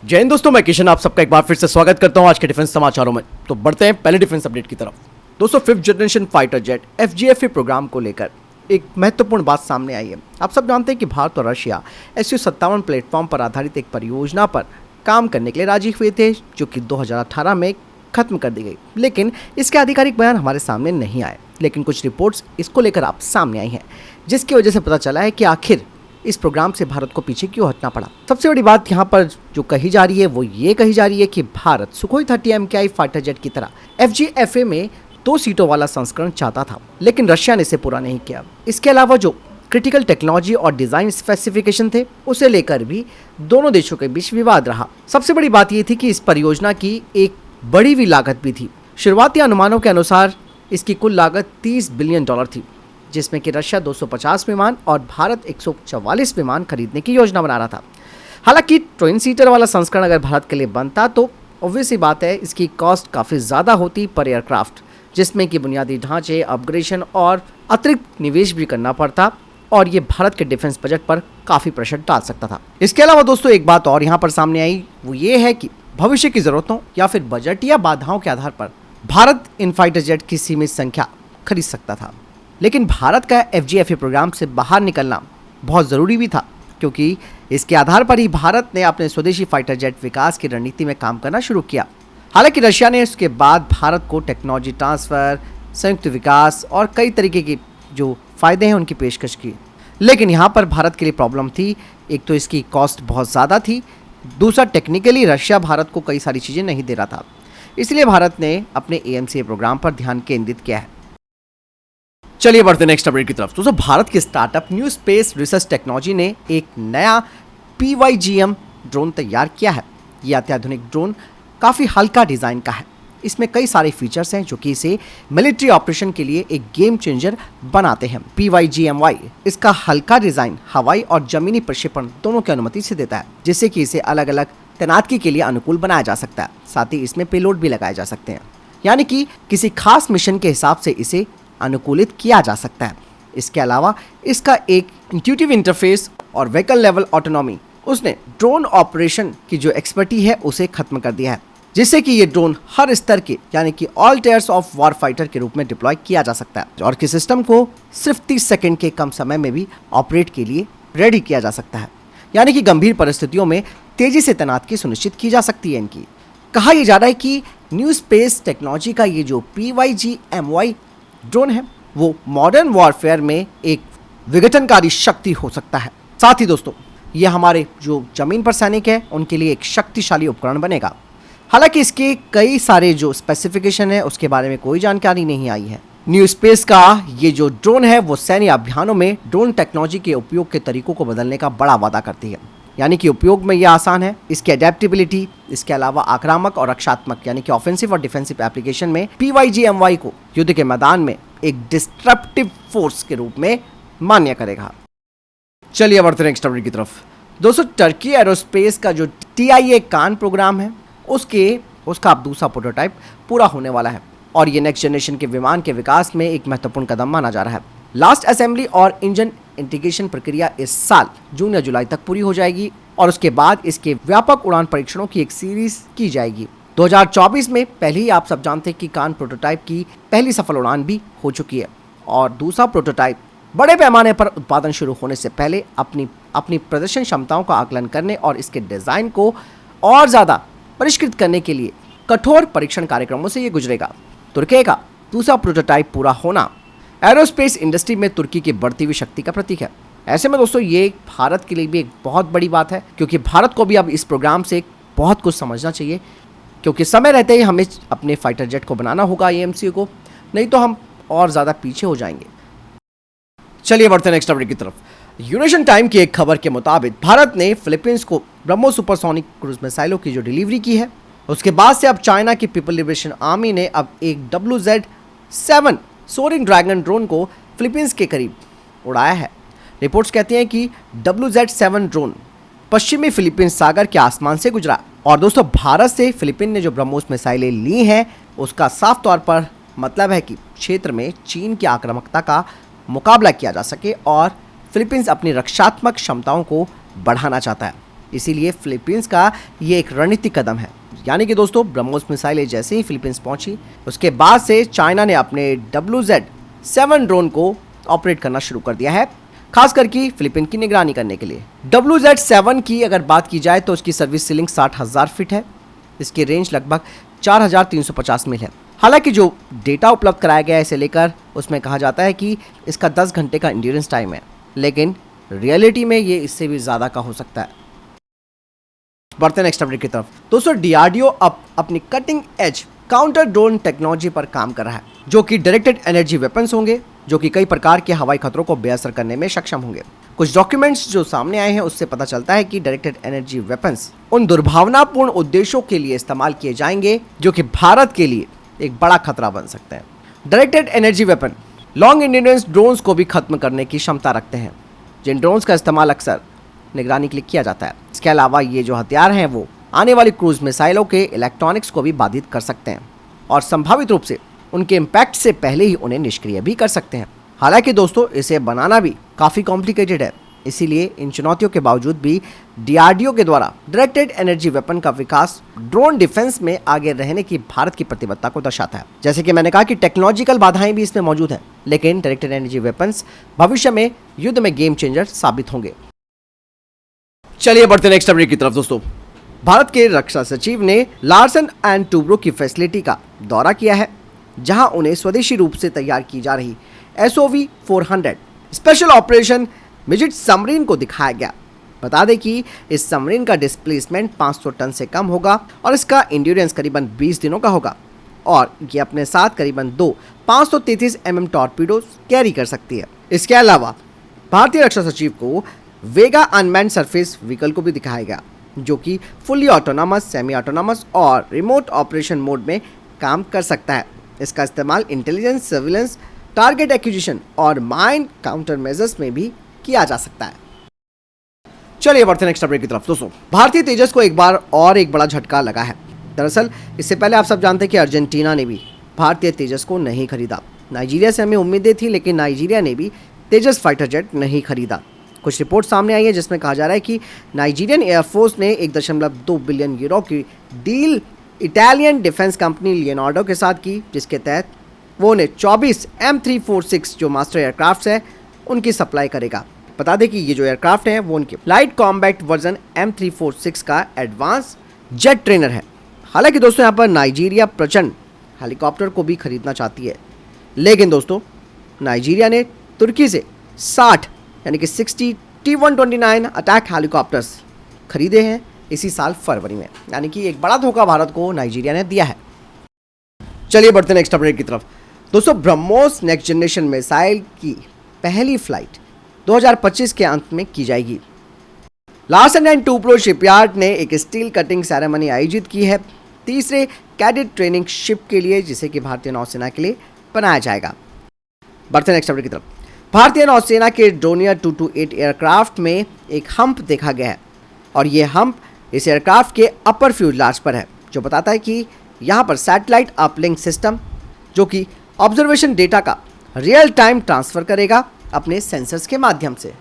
जय हिंद दोस्तों, मैं किशन आप सबका एक बार फिर से स्वागत करता हूं आज के डिफेंस समाचारों में। तो बढ़ते हैं पहले डिफेंस अपडेट की तरफ। दोस्तों, 5th generation fighter jet FGFA programme को लेकर एक महत्वपूर्ण बात सामने आई है। आप सब जानते हैं कि भारत और रशिया Su-57 प्लेटफॉर्म पर आधारित एक परियोजना पर काम करने के लिए राजी हुए थे, जो कि 2018 में खत्म कर दी गई। लेकिन इसके आधिकारिक बयान हमारे सामने नहीं आए, लेकिन कुछ रिपोर्ट्स इसको लेकर आप सामने आई हैं, जिसकी वजह से पता चला है कि आखिर इस प्रोग्राम से भारत को पीछे क्यों हटना पड़ा। सबसे बड़ी बात यहाँ पर जो कही जा रही है वो ये कही जा रही है कि Bharat Sukhoi 30 MKI fighter jet की तरह FGFA में 2 सीटों वाला संस्करण चाहता था, लेकिन रशिया ने इसे पूरा नहीं किया। इसके अलावा जो क्रिटिकल टेक्नोलॉजी और डिजाइन स्पेसिफिकेशन थे, उसे लेकर भी दोनों देशों के बीच विवाद रहा। सबसे बड़ी बात यह थी कि इस परियोजना की एक बड़ी हुई लागत भी थी। शुरुआती अनुमानों के अनुसार इसकी कुल लागत $30 बिलियन थी, जिसमें कि रशिया 250 विमान और भारत 144 विमान खरीदने की योजना बना रहा था। हालांकि ट्विन सीटर वाला संस्करण अगर भारत के लिए बनता तो ऑब्वियस सी बात है इसकी कॉस्ट काफ़ी ज़्यादा होती पर एयरक्राफ्ट, जिसमें कि बुनियादी ढांचे, अपग्रेडेशन और अतिरिक्त निवेश भी करना पड़ता, और ये भारत के डिफेंस बजट पर काफ़ी प्रेशर डाल सकता था। इसके अलावा दोस्तों एक बात और यहाँ पर सामने आई, वो ये है कि भविष्य की ज़रूरतों या फिर बजट या बाधाओं के आधार पर भारत इन फाइटर जेट की सीमित संख्या खरीद सकता था। लेकिन भारत का FGFA प्रोग्राम से बाहर निकलना बहुत ज़रूरी भी था, क्योंकि इसके आधार पर ही भारत ने अपने स्वदेशी फाइटर जेट विकास की रणनीति में काम करना शुरू किया। हालांकि रशिया ने इसके बाद भारत को टेक्नोलॉजी ट्रांसफ़र, संयुक्त विकास और कई तरीके की जो फ़ायदे हैं उनकी पेशकश की। लेकिन यहाँ पर भारत के लिए प्रॉब्लम थी, एक तो इसकी कॉस्ट बहुत ज़्यादा थी, दूसरा टेक्निकली रशिया भारत को कई सारी चीज़ें नहीं दे रहा था। इसलिए भारत ने अपने AMCA प्रोग्राम पर ध्यान केंद्रित किया है। चलिए बढ़ते नेक्स्ट अपडेट की तरफ। दोस्तों, भारत के startup new space research technology ने एक नया PYGM ड्रोन तैयार किया है। यह अत्याधुनिक ड्रोन काफ़ी हल्का डिज़ाइन का है। इसमें कई सारे फीचर्स हैं जो कि इसे मिलिट्री ऑपरेशन के लिए एक गेम चेंजर बनाते हैं। PYGMY इसका हल्का डिज़ाइन हवाई और जमीनी प्रक्षेपण दोनों की अनुमति से देता है, जिससे कि इसे अलग अलग तैनाती के लिए अनुकूल बनाया जा सकता है। साथ ही इसमें पेलोड भी लगाए जा सकते हैं, यानी कि किसी खास मिशन के हिसाब से इसे अनुकूलित किया जा सकता है। इसके अलावा इसका एक इंट्यूटिव इंटरफेस और व्हीकल लेवल ऑटोनॉमी उसने ड्रोन ऑपरेशन की जो एक्सपर्टी है उसे खत्म कर दिया है, जिससे कि ये ड्रोन हर स्तर के यानी कि all tyres of war fighter के रूप में डिप्लॉय किया जा सकता है, और कि सिस्टम को सिर्फ 30 सेकंड के कम समय में भी ऑपरेट के लिए रेडी किया जा सकता है, यानी कि गंभीर परिस्थितियों में तेजी से तैनाती सुनिश्चित की जा सकती है इनकी। कहा यह जा रहा है कि न्यू स्पेस टेक्नोलॉजी का ये जो PYGMY ड्रोन है वो मॉडर्न वॉरफेयर में एक विघटनकारी शक्ति हो सकता है। साथ ही दोस्तों ये हमारे जो जमीन पर सैनिक है उनके लिए एक शक्तिशाली उपकरण बनेगा। हालांकि इसके कई सारे जो स्पेसिफिकेशन है उसके बारे में कोई जानकारी नहीं आई है। न्यू स्पेस का ये जो ड्रोन है वो सैन्य अभियानों में ड्रोन टेक्नोलॉजी के उपयोग के तरीकों को बदलने का बड़ा वादा करती है, यानी कि उपयोग में यह आसान है। इसकी अडेप्टेबिलिटी, इसके अलावा आक्रामक और रक्षात्मक यानी कि ऑफेंसिव और डिफेंसिव एप्लीकेशन में PYGMY को युद्ध के मैदान में एक डिस्ट्रप्टिव फोर्स के रूप में मान्य करेगा। चलिए बढ़ते हैं नेक्स्ट अपडेट की तरफ। दोस्तों, टर्की एरोस्पेस का जो TIA कान प्रोग्राम है उसका अब दूसरा प्रोटोटाइप पूरा होने वाला है, और ये नेक्स्ट जनरेशन के विमान के विकास में एक महत्वपूर्ण कदम माना जा रहा है। लास्ट असेंबली और इंजन इंटीग्रेशन प्रक्रिया इस साल जून या जुलाई तक पूरी हो जाएगी, और उसके बाद इसके व्यापक उड़ान परीक्षणों की एक सीरीज की जाएगी। 2024 में पहले ही आप सब जानते हैं कि कान प्रोटोटाइप की पहली सफल उड़ान भी हो चुकी है, और दूसरा प्रोटोटाइप बड़े पैमाने पर उत्पादन शुरू होने से पहले अपनी प्रदर्शन क्षमताओं का आकलन करने और इसके डिज़ाइन को और ज़्यादा परिष्कृत करने के लिए कठोर परीक्षण कार्यक्रमों से ये गुजरेगा। तुर्की का दूसरा प्रोटोटाइप पूरा होना एरोस्पेस इंडस्ट्री में तुर्की की बढ़ती हुई शक्ति का प्रतीक है। ऐसे में दोस्तों ये भारत के लिए भी एक बहुत बड़ी बात है, क्योंकि भारत को भी अब इस प्रोग्राम से बहुत कुछ समझना चाहिए, क्योंकि समय रहते ही हमें अपने फाइटर जेट को बनाना होगा AMCA को, नहीं तो हम और ज़्यादा पीछे हो जाएंगे। चलिए बढ़ते हैं नेक्स्ट अपडेट की तरफ। यूनेशन टाइम की एक खबर के मुताबिक भारत ने फिलीपींस को ब्रह्मोस सुपरसोनिक क्रूज मिसाइलों की जो डिलीवरी की है, उसके बाद से अब चाइना की पीपल लिबरेशन आर्मी ने अब एक WZ-7 सोरिंग ड्रैगन ड्रोन को फिलीपींस के करीब उड़ाया है। रिपोर्ट्स कहती हैं कि WZ-7 ड्रोन पश्चिमी फिलीपींस सागर के आसमान से गुजरा, और दोस्तों भारत से फिलीपींस ने जो ब्रह्मोस मिसाइलें ली हैं उसका साफ तौर पर मतलब है कि क्षेत्र में चीन की आक्रामकता का मुकाबला किया जा सके और फिलीपींस अपनी रक्षात्मक क्षमताओं को बढ़ाना चाहता है। इसीलिए फिलीपींस का ये एक रणनीतिक कदम है। यानी कि दोस्तों ब्रह्मोस मिसाइलें जैसे ही फिलीपींस पहुंची उसके बाद से चाइना ने अपने WZ-7 ड्रोन को ऑपरेट करना शुरू कर दिया है, खास करके फिलीपीन की निगरानी करने के लिए। WZ-7 की अगर बात की जाए तो उसकी सर्विस सीलिंग 60,000 फीट है। इसकी रेंज लगभग 4,350 मील है। हालांकि जो डेटा उपलब्ध कराया गया है इसे लेकर उसमें कहा जाता है कि इसका 10 घंटे का इंड्योरेंस टाइम है, लेकिन रियलिटी में ये इससे भी ज़्यादा का हो सकता है। बढ़ते हैं नेक्स्ट अपडेट की तरफ। दोस्तों DRDO अब अपनी cutting edge counter drone technology पर काम कर रहा है, जो कि डायरेक्टेड एनर्जी वेपन्स होंगे, जो कि कई प्रकार के हवाई खतरों को बेअसर करने में सक्षम होंगे। कुछ डॉक्यूमेंट्स जो सामने आए हैं उससे पता चलता है कि डायरेक्टेड एनर्जी वेपन्स उन दुर्भावनापूर्ण उद्देश्यों के लिए इस्तेमाल किए जाएंगे जो कि भारत के लिए एक बड़ा खतरा बन सकते हैं। Directed energy weapon long endurance drones को भी खत्म करने की क्षमता रखते हैं, जिन ड्रोन्स का इस्तेमाल अक्सर निगरानी के लिए किया जाता है। इसके अलावा ये जो हथियार हैं वो आने वाली क्रूज मिसाइलों के इलेक्ट्रॉनिक्स को भी बाधित कर सकते हैं और संभावित रूप से उनके इम्पैक्ट से पहले ही उन्हें निष्क्रिय भी कर सकते हैं। हालांकि दोस्तों इसे बनाना भी काफ़ी कॉम्प्लिकेटेड है, इसीलिए इन चुनौतियों के बावजूद भी DRDO के द्वारा डायरेक्टेड एनर्जी वेपन का विकास ड्रोन डिफेंस में आगे रहने की भारत की प्रतिबद्धता को दर्शाता है। जैसे कि मैंने कहा कि टेक्नोलॉजिकल बाधाएं भी इसमें मौजूद हैं, लेकिन डायरेक्टेड एनर्जी वेपन्स भविष्य में युद्ध में गेम चेंजर साबित होंगे। चलिए बढ़ते नेक्स्ट अपडेट की तरफ। दोस्तों भारत के रक्षा सचिव ने लार्सन एंड टूब्रो की फैसिलिटी का दौरा किया है, जहां उन्हें स्वदेशी रूप से तैयार की जा रही SOV-400 स्पेशल ऑपरेशन मिजिट सबमरीन को दिखाया गया। बता दें कि इस सबमरीन का डिस्प्लेसमेंट 500 टन से कम होगा और इसका इंड्योरेंस करीबन 20 दिनों का होगा और ये अपने साथ करीबन 2 533 mm टॉर्पीडोज कैरी कर सकती है। इसके अलावा भारतीय रक्षा सचिव को वेगा अनमैन्ड सरफेस व्हीकल को भी दिखाया गया, जो कि फुल्ली ऑटोनॉमस, सेमी ऑटोनॉमस और रिमोट ऑपरेशन मोड में काम कर सकता है। इसका इस्तेमाल इंटेलिजेंस, सर्विलेंस, टारगेट एक्विजिशन और माइन काउंटर मेजर्स में भी किया जा सकता है। चलिए बढ़ते हैं नेक्स्ट अपडेट की तरफ। दोस्तों भारतीय तेजस को एक बार और एक बड़ा झटका लगा है। दरअसल इससे पहले आप सब जानते हैं कि अर्जेंटीना ने भी भारतीय तेजस को नहीं खरीदा। नाइजीरिया से हमें उम्मीदें थी, लेकिन नाइजीरिया ने भी तेजस फाइटर जेट नहीं खरीदा। कुछ रिपोर्ट सामने आई है जिसमें कहा जा रहा है कि नाइजीरियन एयरफोर्स ने 1.2 बिलियन यूरो की deal Italian defence company Leonardo के साथ की, जिसके तहत वो उन्हें 24 M346 जो मास्टर एयरक्राफ्ट है उनकी सप्लाई करेगा। बता दें कि ये जो एयरक्राफ्ट है वो उनके लाइट कॉम्बैट वर्जन M346 का एडवांस जेट ट्रेनर है। हालांकि दोस्तों यहाँ पर नाइजीरिया प्रचंड हेलीकॉप्टर को भी खरीदना चाहती है, लेकिन दोस्तों नाइजीरिया ने तुर्की से 60 यानी कि 60 T-129 अटैक हेलीकॉप्टर्स खरीदे हैं इसी साल फरवरी में, यानी कि एक बड़ा धोखा भारत को नाइजीरिया ने दिया है। चलिए बढ़ते नेक्स्ट अपडेट की तरफ। दोस्तों ब्रह्मोस नेक्स्ट जनरेशन मिसाइल की पहली फ्लाइट 2025 के अंत में की जाएगी। लार्सन एंड टूब्रो शिपयार्ड ने एक स्टील कटिंग सेरेमनी आयोजित की है तीसरे कैडेट ट्रेनिंग शिप के लिए, जिसे कि भारतीय नौसेना के लिए बनाया जाएगा। बढ़ते नेक्स्ट अपडेट की तरफ। भारतीय नौसेना के डोनियर 228 एयरक्राफ्ट में एक हम्प देखा गया है और ये हम्प इस एयरक्राफ्ट के अपर फ्यूजलाज पर है, जो बताता है कि यहाँ पर सैटेलाइट अपलिंक सिस्टम जो कि ऑब्जर्वेशन डेटा का रियल टाइम ट्रांसफर करेगा अपने सेंसर्स के माध्यम से।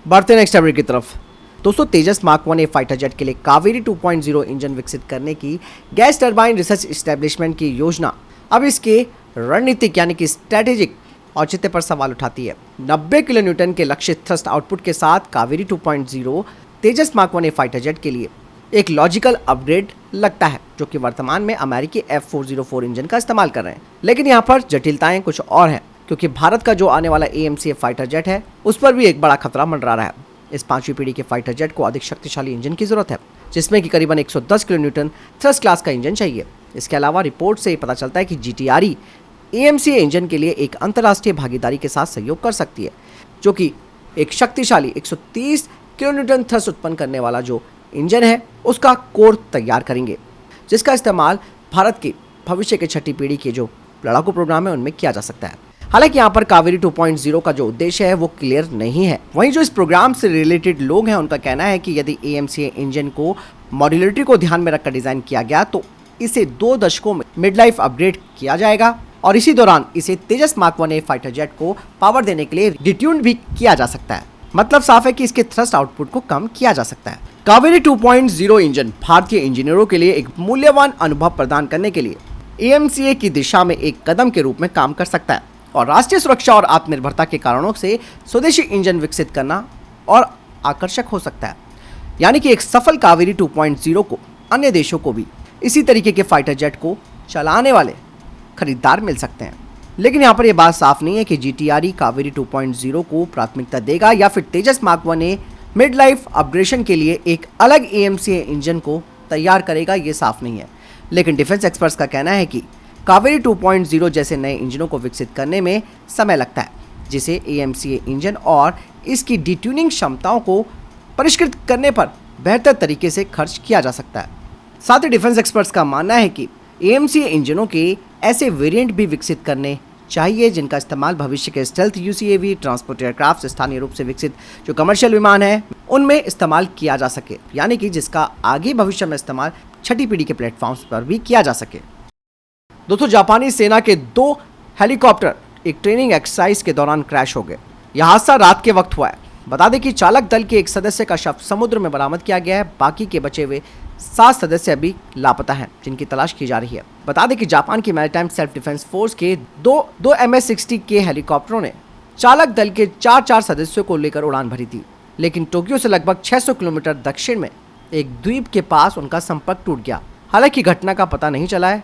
बढ़ते नेक्स्ट अपडेट की तरफ। दोस्तों तेजस मार्क 1 फाइटर जेट के लिए कावेरी 2.0 इंजन विकसित करने की गैस टरबाइन रिसर्च एस्टेब्लिशमेंट की योजना अब इसके रणनीतिक यानी कि स्ट्रेटेजिक औचित्य पर सवाल उठाती है। 90 किलो न्यूटन के लक्षित थ्रस्ट आउटपुट के साथ कावेरी 2.0 तेजस मार्क 1 फाइटर जेट के लिए एक लॉजिकल अपग्रेड लगता है, जो कि वर्तमान में अमेरिकी F404 इंजन का इस्तेमाल कर रहे हैं। लेकिन यहाँ पर जटिलताएं कुछ और हैं, क्योंकि भारत का जो आने वाला AMCA फाइटर जेट है उस पर भी एक बड़ा खतरा मंडरा रहा है। इस 5वीं पीढ़ी के फाइटर जेट को अधिक शक्तिशाली इंजन की जरूरत है, जिसमें कि करीबन 110 किलो न्यूटन थ्रस्ट क्लास का इंजन चाहिए। इसके अलावा रिपोर्ट से पता चलता है कि GTRE AMCA इंजन के लिए एक अंतर्राष्ट्रीय भागीदारी के साथ सहयोग कर सकती है, जो कि एक शक्तिशाली 130 किलो न्यूटन थ्रस्ट उत्पन्न करने वाला जो इंजन है उसका कोर तैयार करेंगे, जिसका इस्तेमाल भारत के भविष्य के 6ठी पीढ़ी के जो लड़ाकू प्रोग्राम है उनमें किया जा सकता है। हालांकि यहाँ पर कावेरी 2.0 का जो उद्देश्य है वो क्लियर नहीं है। वहीं जो इस प्रोग्राम से रिलेटेड लोग हैं उनका कहना है कि यदि AMCA इंजन को मॉड्यूलरिटी को ध्यान में रखकर डिजाइन किया गया तो इसे 2 दशकों में मिड लाइफ अपग्रेड किया जाएगा और इसी दौरान इसे तेजस मार्क 1 फाइटर जेट को पावर देने के लिए डिट्यून्ड भी किया जा सकता है। मतलब साफ है कि इसके थ्रस्ट आउटपुट को कम किया जा सकता है। कावेरी 2.0 इंजन भारतीय इंजीनियरों के लिए एक मूल्यवान अनुभव प्रदान करने के लिए एएमसीए की दिशा में एक कदम के रूप में काम कर सकता है और राष्ट्रीय सुरक्षा और आत्मनिर्भरता के कारणों से स्वदेशी इंजन विकसित करना और आकर्षक हो सकता है। यानी कि एक सफल कावेरी 2.0 को अन्य देशों को भी इसी तरीके के फाइटर जेट को चलाने वाले खरीदार मिल सकते हैं। लेकिन यहाँ पर यह बात साफ नहीं है कि जीटीआरई कावेरी 2.0 को प्राथमिकता देगा या फिर तेजस मार्क 1 ए मिड लाइफ अपग्रेडेशन के लिए एक अलग एएमसीए इंजन को तैयार करेगा, ये साफ नहीं है। लेकिन डिफेंस एक्सपर्ट्स का कहना है कि कावेरी 2.0 जैसे नए इंजनों को विकसित करने में समय लगता है, जिसे एएमसीए इंजन और इसकी डिट्यूनिंग क्षमताओं को परिष्कृत करने पर बेहतर तरीके से खर्च किया जा सकता है। साथ ही डिफेंस एक्सपर्ट्स का मानना है कि एएमसीए इंजनों के ऐसे वेरिएंट भी विकसित करने चाहिए जिनका इस्तेमाल भविष्य के स्टेल्थ यूसीएवी, ट्रांसपोर्ट एयरक्राफ्ट, स्थानीय रूप से विकसित जो कमर्शियल विमान है उनमें इस्तेमाल किया जा सके, यानी कि जिसका आगे भविष्य में इस्तेमाल छठी पीढ़ी के प्लेटफॉर्म्स पर भी किया जा सके। दोस्तों, जापानी सेना के 2 हेलीकॉप्टर एक ट्रेनिंग एक्सरसाइज के दौरान क्रैश हो गए। यह हादसा रात के वक्त हुआ है। बता दें कि चालक दल के एक सदस्य का शव समुद्र में बरामद किया गया है। बाकी के बचे हुए 7 सदस्य अभी लापता हैं, जिनकी तलाश की जा रही है। बता दें कि जापान की मैरीटाइम सेल्फ डिफेंस फोर्स के दो MS-60 के हेलीकॉप्टरों ने चालक दल के 4 सदस्यों को लेकर उड़ान भरी थी, लेकिन टोक्यो से लगभग 600 किलोमीटर दक्षिण में एक द्वीप के पास उनका संपर्क टूट गया। हालांकि घटना का पता नहीं चला है,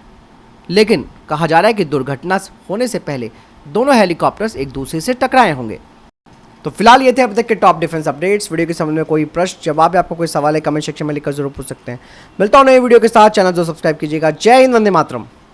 लेकिन कहा जा रहा है कि दुर्घटना होने से पहले दोनों हेलीकॉप्टर्स एक दूसरे से टकराए होंगे। तो फिलहाल ये थे अब तक के टॉप डिफेंस अपडेट्स। वीडियो के संबंध में कोई प्रश्न जवाब या आपको कोई सवाल है कमेंट सेक्शन में लिखकर जरूर पूछ सकते हैं। मिलता हूं नए वीडियो के साथ। चैनल जो सब्सक्राइब कीजिएगा। जय हिंद, वंदे मातरम।